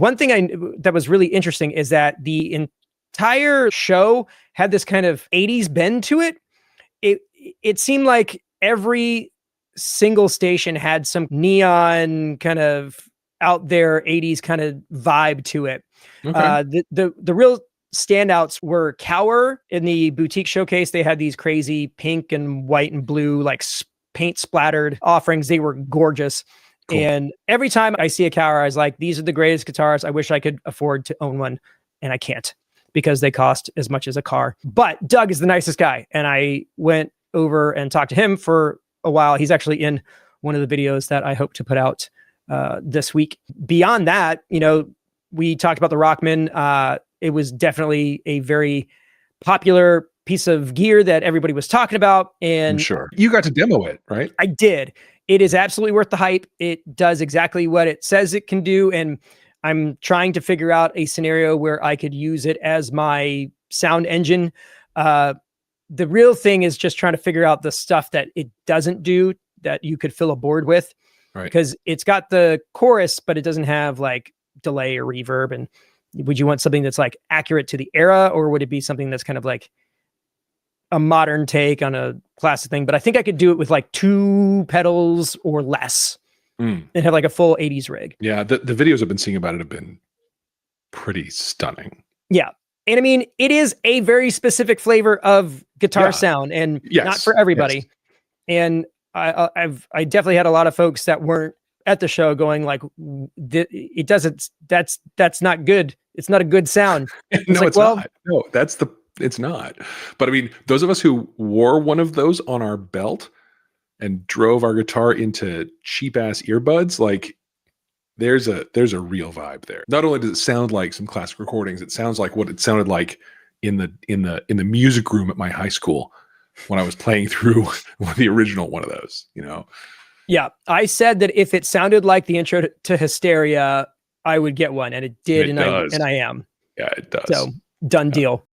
one thing that was really interesting is that the entire show had this kind of 80s bend to it. It seemed like every single station had some neon kind of out there 80s kind of vibe to it. Okay. The real standouts were Cower in the boutique showcase. They had these crazy pink and white and blue, like paint splattered offerings. They were gorgeous. Cool. And every time I see a Cower, I was like, these are the greatest guitars. I wish I could afford to own one. And I can't because they cost as much as a car. But Doug is the nicest guy. And I went over and talked to him for a while. He's actually in one of the videos that I hope to put out this week. Beyond that, we talked about the Rockman. It was definitely a very popular piece of gear that everybody was talking about. And I'm sure you got to demo it, right? I did. It is absolutely worth the hype. It does exactly what it says it can do. And I'm trying to figure out a scenario where I could use it as my sound engine. The real thing is just trying to figure out the stuff that it doesn't do that you could fill a board with. Right. Because it's got the chorus, but it doesn't have like delay or reverb. And would you want something that's like accurate to the era, or would it be something that's kind of like a modern take on a classic thing? But I think I could do it with like 2 pedals or less and have like a full 80s rig. Yeah. The videos I've been seeing about it have been pretty stunning. Yeah. And I mean, it is a very specific flavor of guitar sound and not for everybody. Yes. And I definitely had a lot of folks that weren't at the show going like, it doesn't, that's not good. It's not a good sound. No, it's not. No, it's not. But I mean, those of us who wore one of those on our belt and drove our guitar into cheap ass earbuds, like there's a real vibe there. Not only does it sound like some classic recordings, it sounds like what it sounded like in the music room at my high school when I was playing through the original one of those, Yeah, I said that if it sounded like the intro to Hysteria, I would get one, and it did, and I am. Yeah, it does. So done deal.